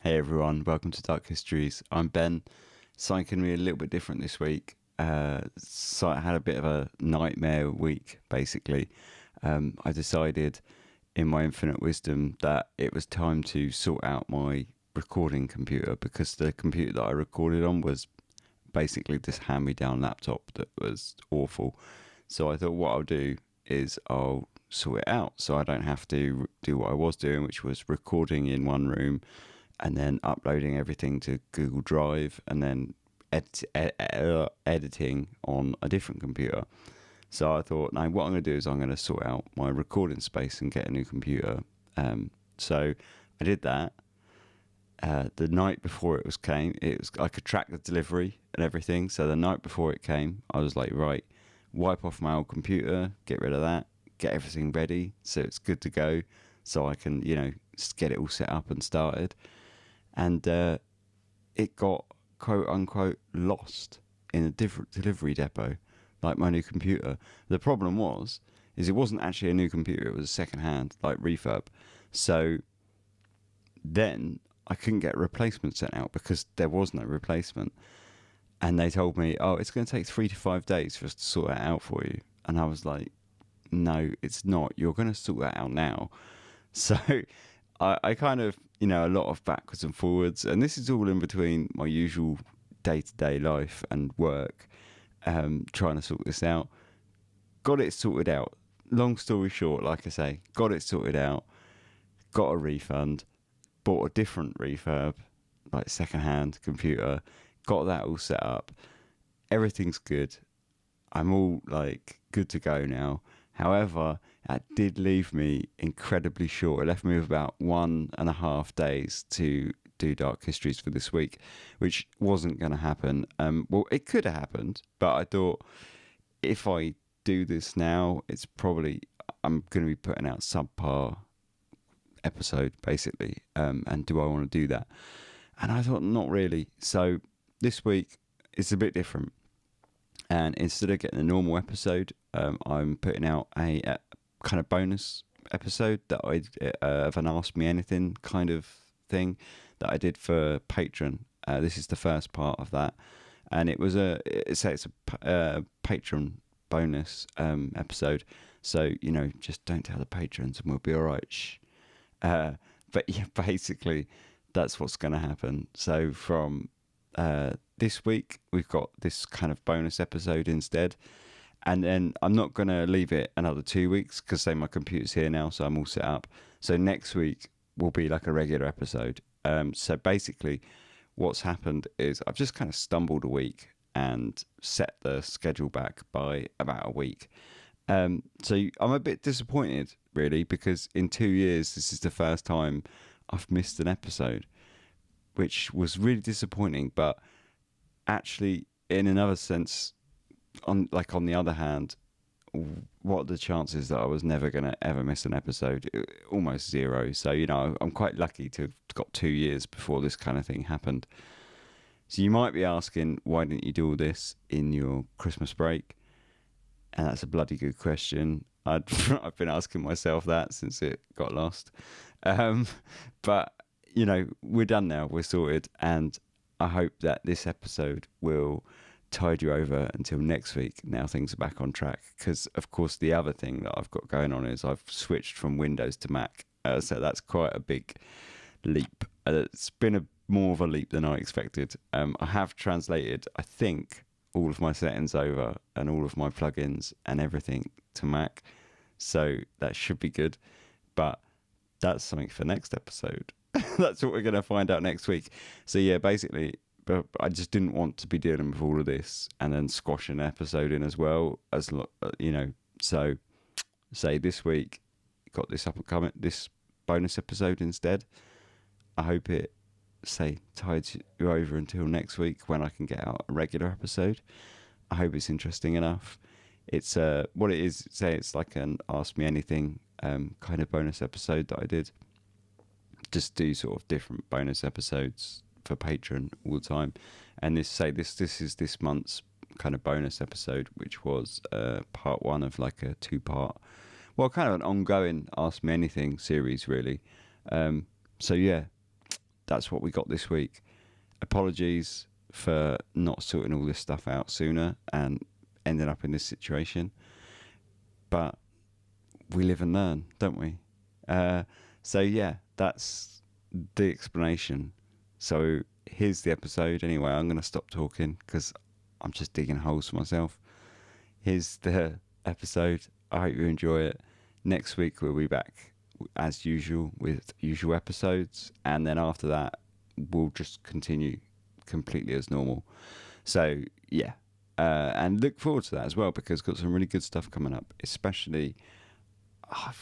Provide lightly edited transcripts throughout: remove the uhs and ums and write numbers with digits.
Hey everyone, welcome to Dark Histories. I'm Ben. Something can be a little bit different this week. So I had a bit of a nightmare week, basically. I decided, in my infinite wisdom, that it was time to sort out my recording computer because the computer that I recorded on was basically this hand-me-down laptop that was awful. So I thought what I'll do is I'll sort it out so I don't have to do what I was doing, which was recording in one room and then uploading everything to Google Drive and then editing on a different computer. So I thought, no, what I'm going to do is I'm going to sort out my recording space and get a new computer. So I did that. The night before I could track the delivery and everything. So the night before it came, I was like, right, wipe off my old computer, get rid of that, get everything ready so it's good to go, so I can, just get it all set up and started. And it got quote unquote lost in a different delivery depot, like my new computer. The problem is it wasn't actually a new computer; it was a second-hand, like refurb. So then I couldn't get a replacement sent out because there was no replacement. And they told me, oh, it's going to take 3 to 5 days for us to sort that out for you. And I was like, no, it's not. You're going to sort that out now. So I kind of, a lot of backwards and forwards. And this is all in between my usual day-to-day life and work, trying to sort this out. Got it sorted out. Long story short, like I say, got it sorted out. Got a refund. Bought a different refurb, like second-hand computer. Got that all set up. Everything's good. I'm all like good to go now. However, that did leave me incredibly short. It left me with about 1.5 days to do Dark Histories for this week, which wasn't going to happen. Well, it could have happened, but I thought if I do this now, I'm going to be putting out subpar episode, basically. And do I want to do that? And I thought, not really. So this week, it's a bit different. And instead of getting a normal episode, I'm putting out a kind of bonus episode that I of an Ask Me Anything kind of thing that I did for Patreon. This is the first part of that, and it's a Patreon bonus episode. So just don't tell the patrons, and we'll be all right. Shh. But yeah, basically, that's what's going to happen. So from this week, we've got this kind of bonus episode instead. And then I'm not going to leave it another 2 weeks because, say, my computer's here now, so I'm all set up. So next week will be like a regular episode. So basically, what's happened is I've just kind of stumbled a week and set the schedule back by about a week. So I'm a bit disappointed, really, because in 2 years, this is the first time I've missed an episode, which was really disappointing. But actually, in another sense, on the other hand, what are the chances that I was never going to ever miss an episode? Almost zero. So, I'm quite lucky to have got 2 years before this kind of thing happened. So you might be asking, why didn't you do all this in your Christmas break? And that's a bloody good question. I've been asking myself that since it got lost. But, we're done now. We're sorted. And I hope that this episode will tide you over until next week. Now things are back on track. Because, of course, the other thing that I've got going on is I've switched from Windows to Mac. So that's quite a big leap. It's been more of a leap than I expected. I have translated, I think, all of my settings over and all of my plugins and everything to Mac. So that should be good. But that's something for next episode. That's what we're going to find out next week. So yeah, basically, but I just didn't want to be dealing with all of this and then squash an episode in as well, So say this week, got this up and coming, this bonus episode instead. I hope it tides you over until next week when I can get out a regular episode. I hope it's interesting enough. It's what it is. It's like an Ask Me Anything kind of bonus episode that I did. Just do sort of different bonus episodes for Patreon all the time. And this is this month's kind of bonus episode, which was part one of like a 2-part, well, kind of an ongoing Ask Me Anything series, really. So yeah, that's what we got this week. Apologies for not sorting all this stuff out sooner and ending up in this situation. But we live and learn, don't we? So yeah, that's the explanation. So here's the episode. Anyway, I'm going to stop talking because I'm just digging holes for myself. Here's the episode. I hope you enjoy it. Next week we'll be back as usual with usual episodes, and then after that we'll just continue completely as normal. So yeah, and look forward to that as well, because I've got some really good stuff coming up, especially I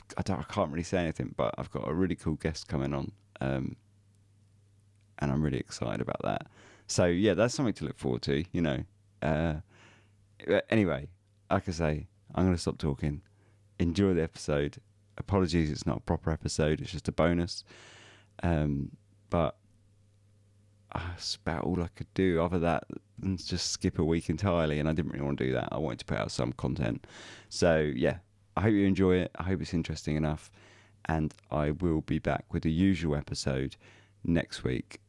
can't really say anything, but I've got a really cool guest coming on, and I'm really excited about that. So yeah, that's something to look forward to, you know. Anyway, like I say, I'm going to stop talking. Enjoy the episode. Apologies, it's not a proper episode, it's just a bonus. But that's about all I could do other than just skip a week entirely, and I didn't really want to do that. I wanted to put out some content. So yeah, I hope you enjoy it. I hope it's interesting enough, and I will be back with the usual episode next week,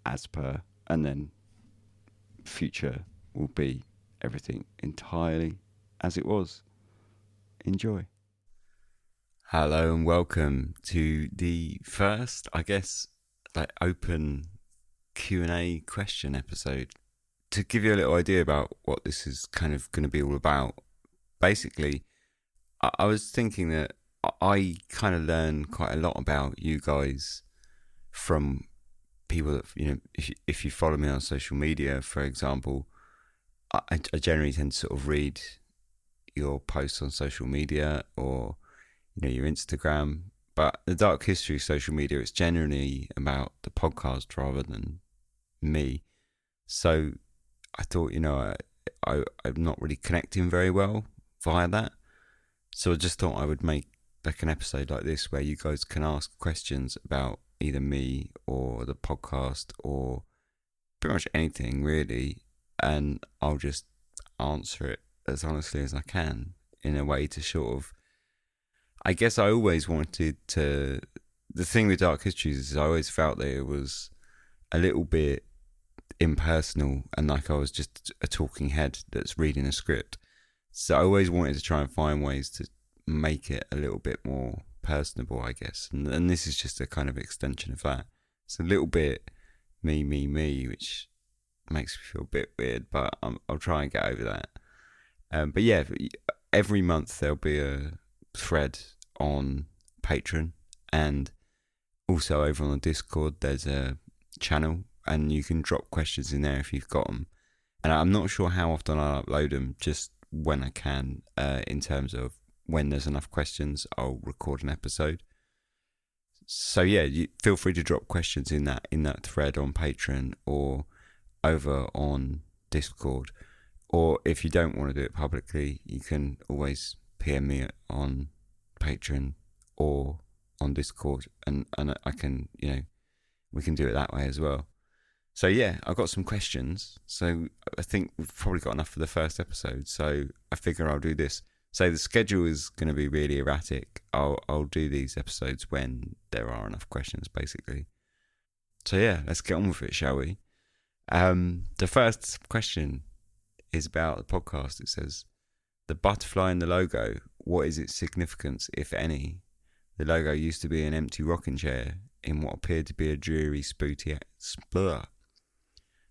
as per, and then future will be everything entirely as it was. Enjoy. Hello and welcome to the first, I guess, like open Q&A question episode. To give you a little idea about what this is kind of going to be all about, basically, I was thinking that I kind of learn quite a lot about you guys from people that, you know, if you follow me on social media, for example, I generally tend to sort of read your posts on social media, or you know, your Instagram. But the Dark History social media, it's generally about the podcast rather than me. So I thought, you know, I'm not really connecting very well via that. So I just thought I would make like an episode like this where you guys can ask questions about either me or the podcast or pretty much anything really, and I'll just answer it as honestly as I can in a way to sort of, I guess I always wanted to, the thing with Dark Histories is I always felt that it was a little bit impersonal and like I was just a talking head that's reading a script. So I always wanted to try and find ways to make it a little bit more personable, I guess. And this is just a kind of extension of that. It's a little bit me, which makes me feel a bit weird, but I'll try and get over that. But yeah, every month there'll be a thread on Patreon, and also over on the Discord there's a channel, and you can drop questions in there if you've got them. And I'm not sure how often I'll upload them, just when I can. In terms of when there's enough questions, I'll record an episode. So yeah, you feel free to drop questions in that thread on Patreon or over on Discord. Or if you don't want to do it publicly, you can always PM me on Patreon or on Discord, and I can, you know, we can do it that way as well. So yeah, I've got some questions. So I think we've probably got enough for the first episode. So I figure I'll do this. So the schedule is going to be really erratic. I'll do these episodes when there are enough questions, basically. So yeah, let's get on with it, shall we? The first question is about the podcast. It says, the butterfly in the logo, what is its significance, if any? The logo used to be an empty rocking chair in what appeared to be a dreary, spooky...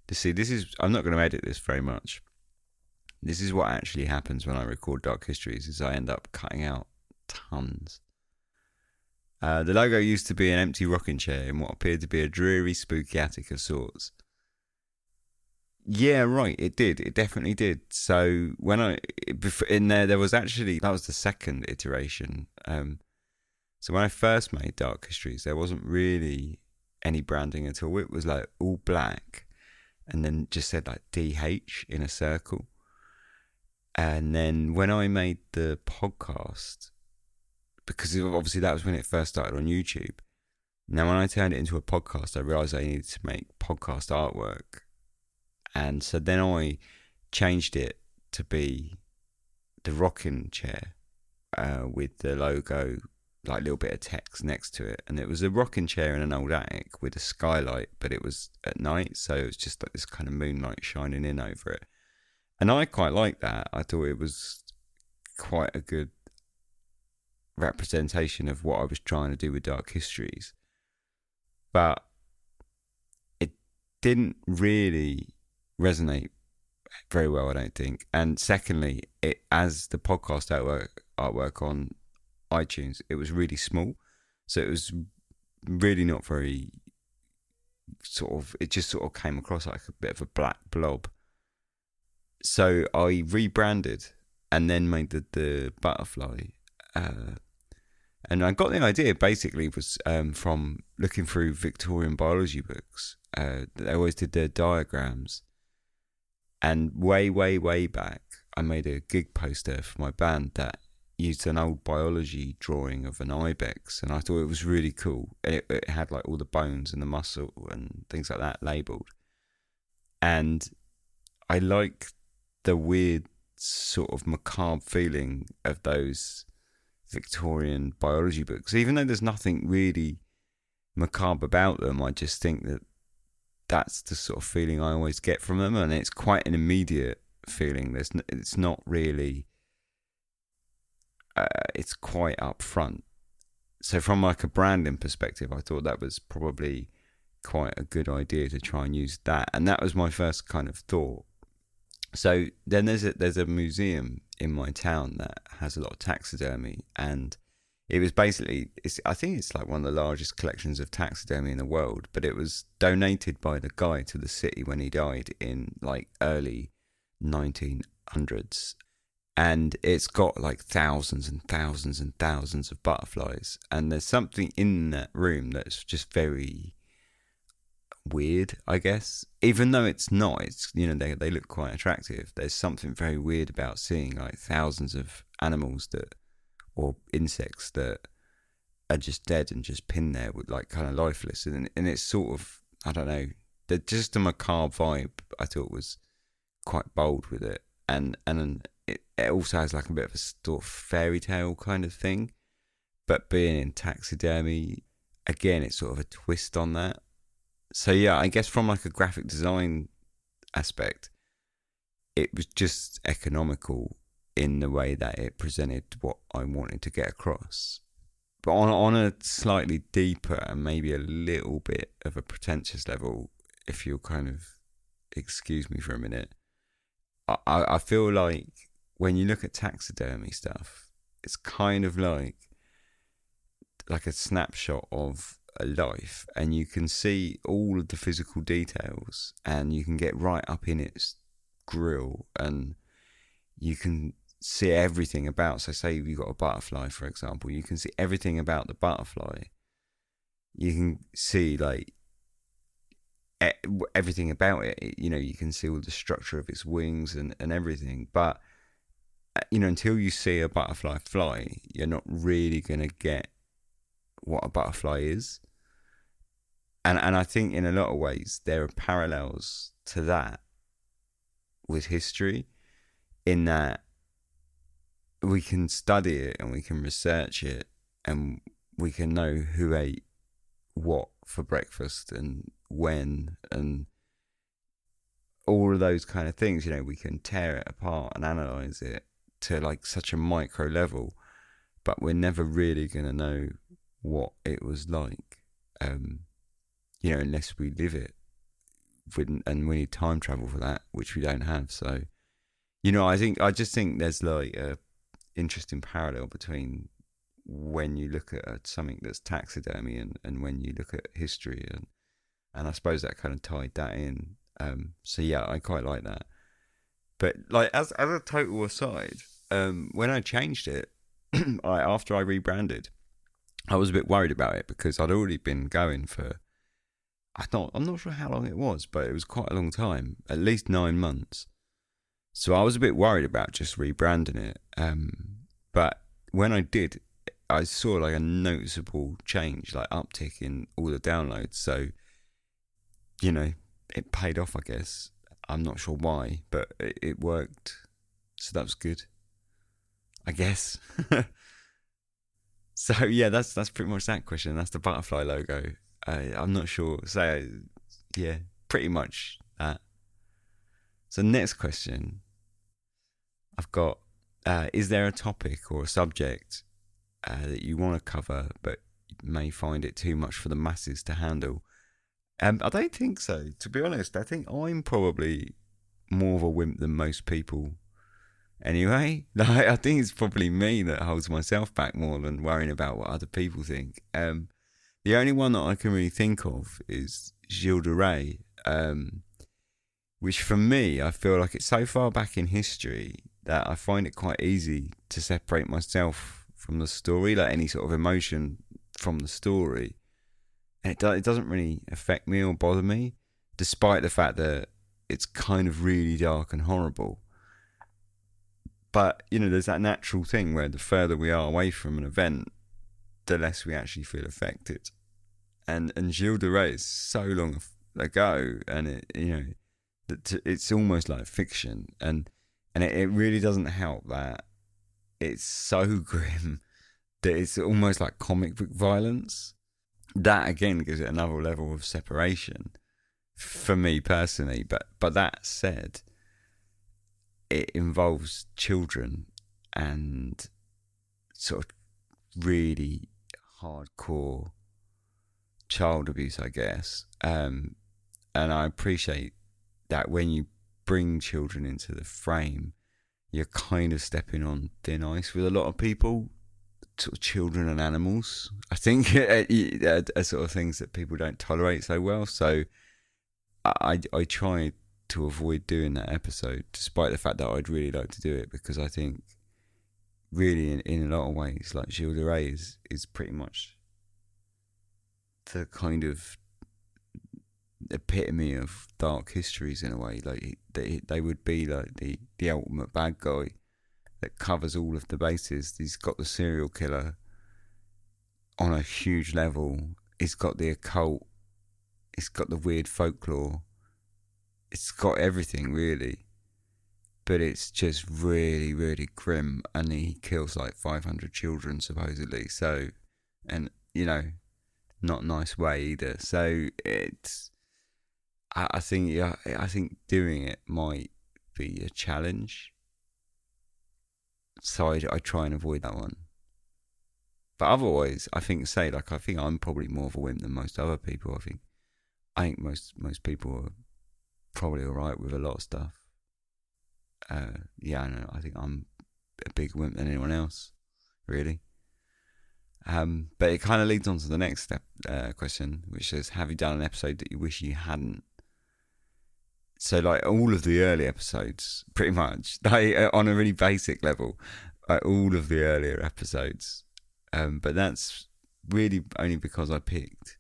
See, this is... I'm not going to edit this very much. This is what actually happens when I record Dark Histories, is I end up cutting out tons. The logo used to be an empty rocking chair in what appeared to be a dreary, spooky attic of sorts. Yeah, right, it did. It definitely did. So when there was actually, that was the second iteration. So when I first made Dark Histories, there wasn't really any branding at all. It was like all black and then just said like DH in a circle. And then when I made the podcast, because obviously that was when it first started on YouTube. Now when I turned it into a podcast, I realised I needed to make podcast artwork. And so then I changed it to be the rocking chair with the logo like a little bit of text next to it, and it was a rocking chair in an old attic with a skylight, but it was at night, so it was just like this kind of moonlight shining in over it. And I quite liked that. I thought it was quite a good representation of what I was trying to do with Dark Histories. But it didn't really resonate very well, I don't think. And secondly, it, as the podcast artwork on iTunes, it was really small, so it was really not very sort of, it just sort of came across like a bit of a black blob. So I rebranded and then made the butterfly, and I got the idea basically was from looking through Victorian biology books. They always did their diagrams, and way back I made a gig poster for my band that used an old biology drawing of an ibex, and I thought it was really cool. It had like all the bones and the muscle and things like that labelled, and I like the weird sort of macabre feeling of those Victorian biology books. Even though there's nothing really macabre about them, I just think that that's the sort of feeling I always get from them, and it's quite an immediate feeling. It's not really... it's quite upfront. So from like a branding perspective, I thought that was probably quite a good idea to try and use that, and that was my first kind of thought. So then there's a museum in my town that has a lot of taxidermy, and it was basically, I think it's like one of the largest collections of taxidermy in the world, but it was donated by the guy to the city when he died in like early 1900s. And it's got like thousands and thousands and thousands of butterflies. And there's something in that room that's just very weird, I guess. Even though it's not, it's, you know, they look quite attractive. There's something very weird about seeing like thousands of animals that, or insects that are just dead and just pinned there with like kind of lifeless. And it's sort of, I don't know, just a macabre vibe I thought was quite bold with it. And it also has like a bit of a sort of fairy tale kind of thing, but being in taxidermy, again, it's sort of a twist on that. So yeah, I guess from like a graphic design aspect, it was just economical in the way that it presented what I wanted to get across. But on a slightly deeper and maybe a little bit of a pretentious level, if you'll kind of excuse me for a minute, I feel like when you look at taxidermy stuff, it's kind of like a snapshot of a life, and you can see all of the physical details, and you can get right up in its grill, and you can see everything about. So say you've got a butterfly, for example, you can see everything about the butterfly. You can see like everything about it. You know, you can see all the structure of its wings and everything, but you know, until you see a butterfly fly, you're not really going to get what a butterfly is. And I think in a lot of ways there are parallels to that with history, in that we can study it and we can research it and we can know who ate what for breakfast and when and all of those kind of things. You know, we can tear it apart and analyze it to like such a micro level, but we're never really going to know what it was like, you know, unless we live it. And we need time travel for that, which we don't have. So, you know, I just think there's like a interesting parallel between when you look at something that's taxidermy and when you look at history, and I suppose that kind of tied that in. So yeah, I quite like that. But like as a total aside, when I changed it, after I rebranded, I was a bit worried about it because I'd already been going for, I'm not sure how long it was, but it was quite a long time, at least 9 months. So I was a bit worried about just rebranding it. But when I did, I saw like a noticeable change, like uptick in all the downloads. So, you know, it paid off, I guess. I'm not sure why, but it worked. So that was good, I guess. So yeah, that's pretty much that question. That's the butterfly logo. I'm not sure. So yeah, pretty much that. So next question I've got: is there a topic or a subject that you want to cover, but may find it too much for the masses to handle? I don't think so. To be honest, I think I'm probably more of a wimp than most people. Anyway, I think it's probably me that holds myself back more than worrying about what other people think. The only one that I can really think of is Gilles de Rais, which for me, I feel like it's so far back in history that I find it quite easy to separate myself from the story, like any sort of emotion from the story. And it doesn't really affect me or bother me, despite the fact that it's kind of really dark and horrible. But, there's that natural thing where the further we are away from an event, the less we actually feel affected. And Gilles de Rais is so long ago, and it's almost like fiction, and it really doesn't help that it's so grim that it's almost like comic book violence. That again gives it another level of separation for me personally. But that said, it involves children and sort of really hardcore child abuse, I guess. And I appreciate that when you bring children into the frame, you're kind of stepping on thin ice with a lot of people, sort of children and animals. I think are sort of things that people don't tolerate so well. So I try to avoid doing that episode, despite the fact that I'd really like to do it, because I think really in a lot of ways, like Gilles de Rais is pretty much the kind of epitome of dark histories in a way. Like they would be like the ultimate bad guy that covers all of the bases. He's got the serial killer on a huge level. He's got the occult. It's got the weird folklore. It's got everything really, but it's just really, really grim. And he kills like 500 children supposedly. So, and not nice way either. So it's. I think doing it might be a challenge. So I try and avoid that one. But otherwise, I think I'm probably more of a wimp than most other people. I think most people are probably alright with a lot of stuff. I think I'm a big wimp than anyone else, really. But it kind of leads on to the next question, which says, have you done an episode that you wish you hadn't? So, like, all of the early episodes, pretty much, on a really basic level, like all of the earlier episodes. But that's really only because I picked,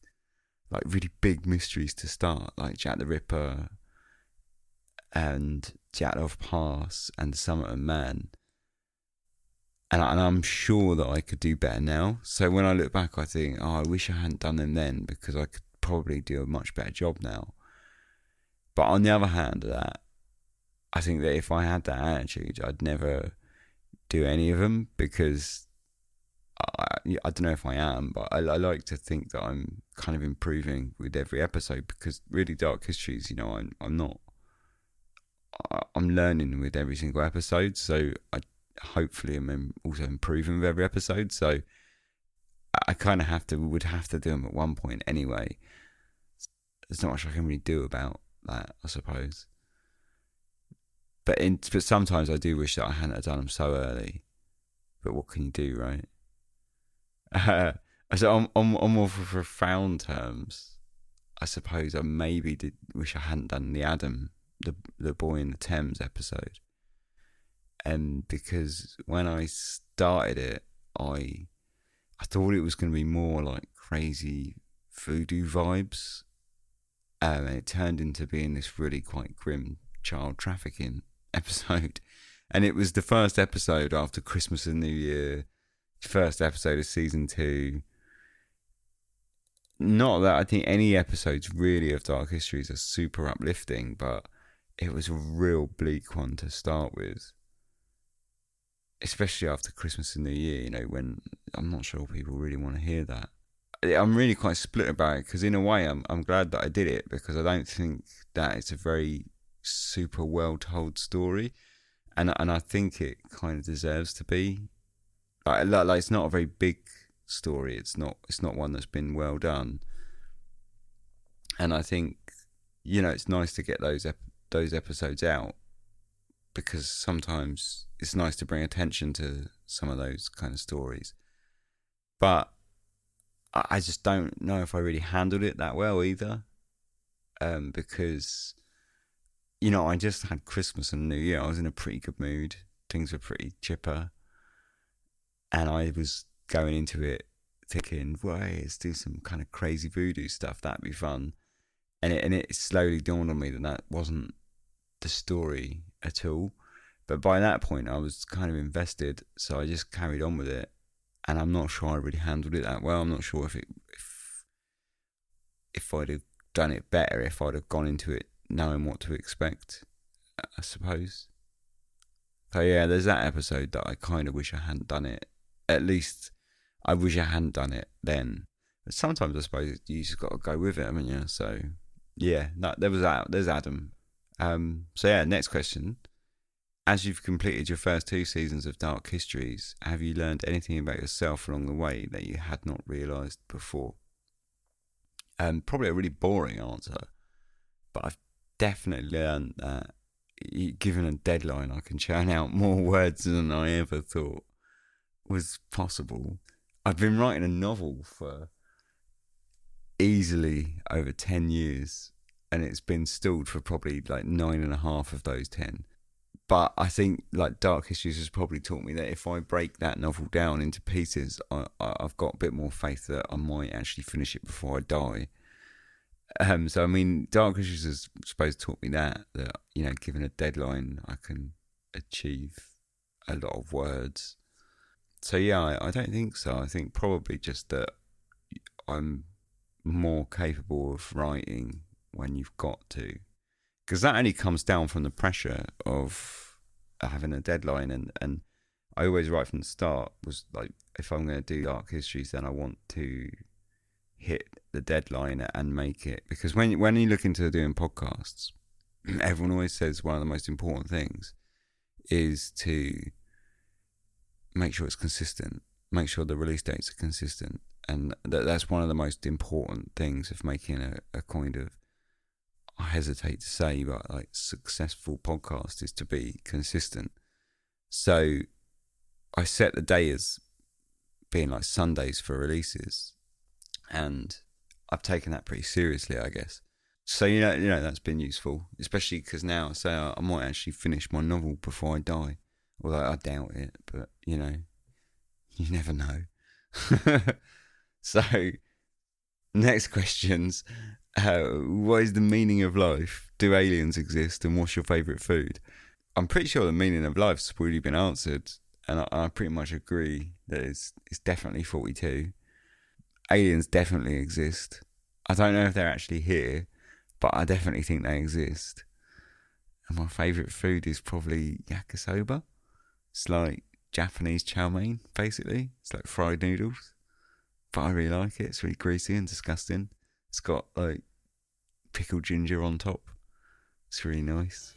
like, really big mysteries to start, like Jack the Ripper and Dyatlov Pass and the Somerton Man. And I'm sure that I could do better now. So when I look back, I think, I wish I hadn't done them then, because I could probably do a much better job now. But on the other hand of that, I think that if I had that attitude, I'd never do any of them, because I don't know if I am, but I like to think that I'm kind of improving with every episode, because really Dark Histories, I'm learning with every single episode. So hopefully I'm also improving with every episode. So I kind of would have to do them at one point anyway. There's not much I can really do about that, I suppose. But sometimes I do wish that I hadn't done them so early. But what can you do, right? So on more profound terms, I suppose I maybe did wish I hadn't done the Adam, the Boy in the Thames episode. Because when I started it, I thought it was going to be more like crazy voodoo vibes. And it turned into being this really quite grim child trafficking episode. And it was the first episode after Christmas and New Year, first episode of season 2. Not that I think any episodes really of Dark Histories are super uplifting, but it was a real bleak one to start with. especially after Christmas and New Year, when I'm not sure people really want to hear that. I'm really quite split about it because in a way I'm glad that I did it because I don't think that it's a very super well told story, and I think it kind of deserves to be. Like it's not a very big story. It's not one that's been well done, and I think it's nice to get those episodes out because sometimes it's nice to bring attention to some of those kind of stories. But I just don't know if I really handled it that well either, because I just had Christmas and New Year. I was in a pretty good mood. Things were pretty chipper, and I was going into it thinking, "Well, hey, let's do some kind of crazy voodoo stuff. That'd be fun." And it slowly dawned on me that wasn't the story at all. But by that point, I was kind of invested, so I just carried on with it. And I'm not sure I really handled it that well. I'm not sure if I'd have done it better if I'd have gone into it knowing what to expect, I suppose. So yeah, there's that episode that I kind of wish I hadn't done it. At least I wish I hadn't done it then. But sometimes I suppose you just got to go with it, haven't you? So yeah, there's Adam. So yeah, next question. As you've completed your first 2 seasons of Dark Histories, have you learned anything about yourself along the way that you had not realised before? Probably a really boring answer, but I've definitely learned that given a deadline, I can churn out more words than I ever thought was possible. I've been writing a novel for easily over 10 years, and it's been stalled for probably like 9.5 of those 10. But I think like Dark Histories has probably taught me that if I break that novel down into pieces, I've got a bit more faith that I might actually finish it before I die. So I mean, Dark Histories has supposed to taught me that given a deadline, I can achieve a lot of words. So yeah, I don't think so. I think probably just that I'm more capable of writing when you've got to, because that only comes down from the pressure of having a deadline. And I always write from the start was like, if I'm going to do Dark Histories, then I want to hit the deadline and make it, because when you look into doing podcasts, everyone always says one of the most important things is to make sure it's consistent, make sure the release dates are consistent, and that's one of the most important things of making a kind of, I hesitate to say, but like successful podcast is to be consistent. So I set the day as being like Sundays for releases, and I've taken that pretty seriously, I guess. So that's been useful, especially because now I say I might actually finish my novel before I die, although I doubt it. But you never know. So next questions. What is the meaning of life? Do aliens exist? And what's your favourite food? I'm pretty sure the meaning of life's already been answered, and I pretty much agree that it's definitely 42. Aliens definitely exist. I don't know if they're actually here, but I definitely think they exist. And my favourite food is probably yakisoba. It's like Japanese chow mein, basically. It's like fried noodles, but I really like it. It's really greasy and disgusting. It's got like pickled ginger on top. It's really nice.